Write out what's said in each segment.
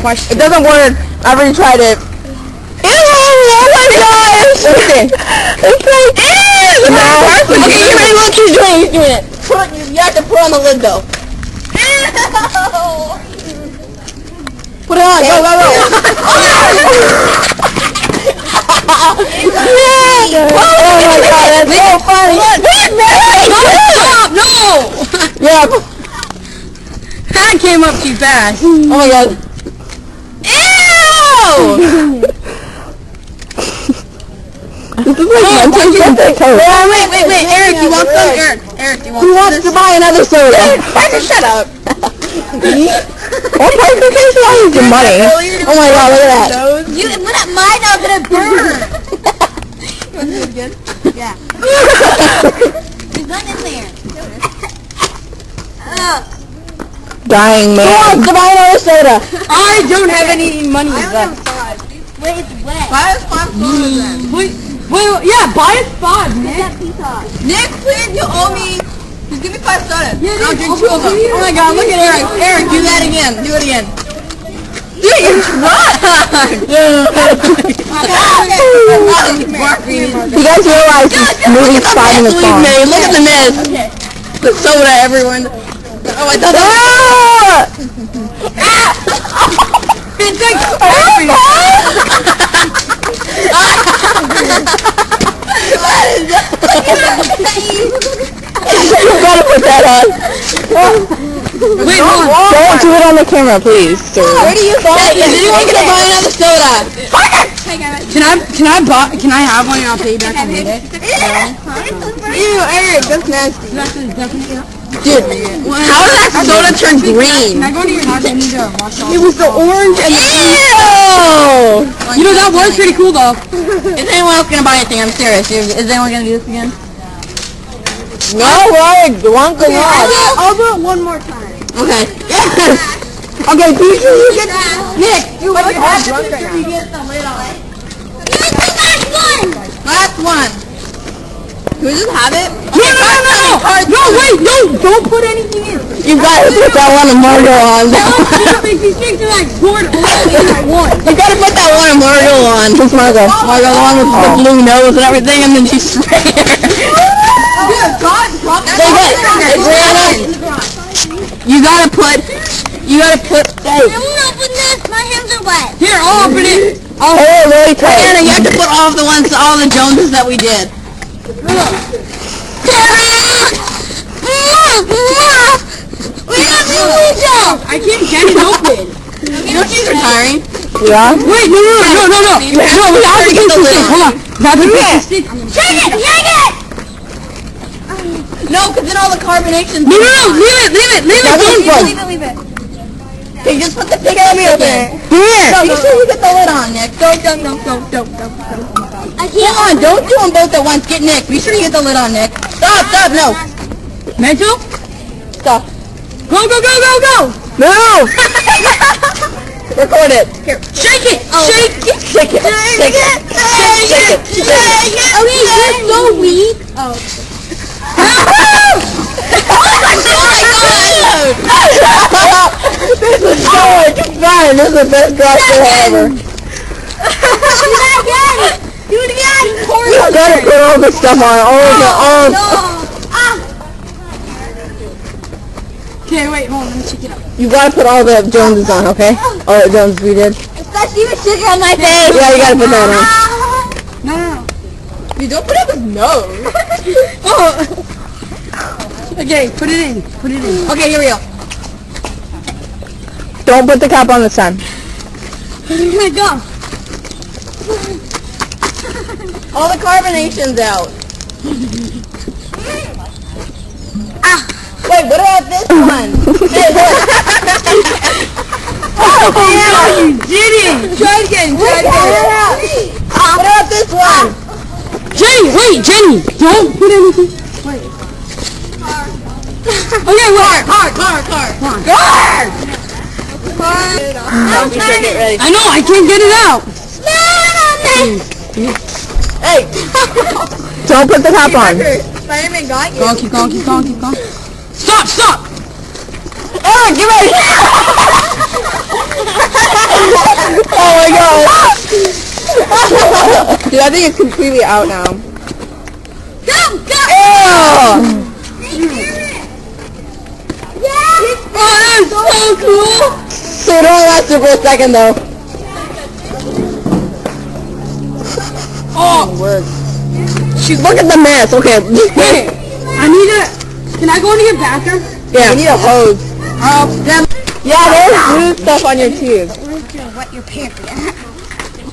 question. It doesn't work. I've already tried it. Ew! Oh my gosh! Okay. It's like, ew! Okay, you ready? Look, he's doing it. You have to put on the lid though. Put it on. Go, go, go. Oh my god, that's so funny. Stop! No! Yeah. That came up too fast. Oh my god. Ew! This is like Wait, Eric, you want some? Eric, you want some? Who wants to buy another soda? Parker, shut up. What Parker thinks I use your money? Oh my god, look at that. You put up mine, I'm gonna burn. You want to do it again? Yeah. There's nothing in there. Dying man. Who wants to buy another soda? I don't have any money left. Wait, it's wet. Buy us 5 sodas then. Wait, yeah, buy us 5, Nick. Nick, please, you owe me. Just give me 5 sodas. Yeah, I'll Nick, drink 2 of them. over here. Oh my god, look at Eric. Eric, do that again. Do it again. Dude, you tried! You guys realize this movie's 5 minutes long. Look at the mess. The soda, everyone. Oh, I thought It's like You gotta put that on. Wait, hold on. Don't do it on the camera, please, sir. Where do you buy it? Is anyone gonna buy another soda? Can I have one and I'll pay you back in a minute? Ew, Eric, that's nasty. Dude, how did that soda turn green? Can I go to your house? I need to wash off. It was the orange and Ew! You know, that was pretty cool though. Is anyone else gonna buy anything? I'm serious. Is anyone gonna do this again? No, right. One can I'll do it one more time. Okay. Okay, please you get Nick, you But you have to make sure you get the lid on. Here's the last one! last one. Can we just have it? No, wait, no, don't put anything in. You gotta put that one of Margo on. These things are like poured all in at once. You gotta put that one of Margo on. Who's Margo? Margo, the one with the blue nose and everything, and then she sprayed it. You gotta put, hey. I'm gonna open this, my hands are wet. Here, I'll open it. Oh, really tight. Anna, you have to put all of the ones, all the Joneses that we did. I can't get it open. You know she's retiring? Yeah? Wait, no, we have to get the lid. Hold on. We have to get the stick. Shake it! No, because then all the carbonations. No, Leave it. Okay, just put the pig on me over there. Here. No, make sure you get the lid on, Nick. Don't. I Hold on, don't do them both at once. Get Nick. Be sure you get the lid on, Nick. Stop, no. Mental? Stop. Go. No. Record it. Here, shake it. Shake it. Oh, you're so weak. Oh. This is so much fun. This is the best gospel ever. Do it again. You gotta put all this stuff on. Okay, wait, hold on, let me check it out. You gotta put all the Joneses on, okay? All the Joneses we did. Especially with sugar on my face. Yeah, you gotta put that on. No. You don't put it up his nose. Okay, put it in. Okay, here we go. Don't put the cap on this time. Here we go. All the carbonation's out. Wait, what about this one? Hey, look. Oh, you didn't. Try it again. What about this one? Jenny, don't put anything. Wait. Okay, wait. Car. I know, I can't get it out. Hey. Don't put the cap on. Spider-Man got you. Keep going. Stop. Eric, get ready. Dude, I think it's completely out now. Go! Go! Ew! Yeah! Oh, that's so cool! So it only lasted for a second though. Oh, Word. Shoot, look at the mess. Okay. wait. I need to. Can I go into your bathroom? Yeah. You need a hose. Then. Yeah, there's blue stuff on your tube. Wet your pants.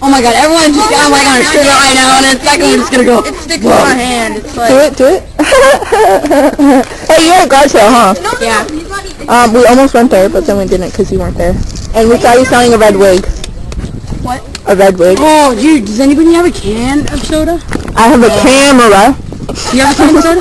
Oh my god, everyone's just got like on a sugar right now, and in a second we're just gonna go. It sticks to my hand. It's like. Do it. Hey, you're at guard sale, huh? Yeah. We almost went there, but then we didn't because you weren't there. And we saw you selling a red wig. What? A red wig. Oh, dude, does anybody have a can of soda? I have a camera. Do you have a can of soda?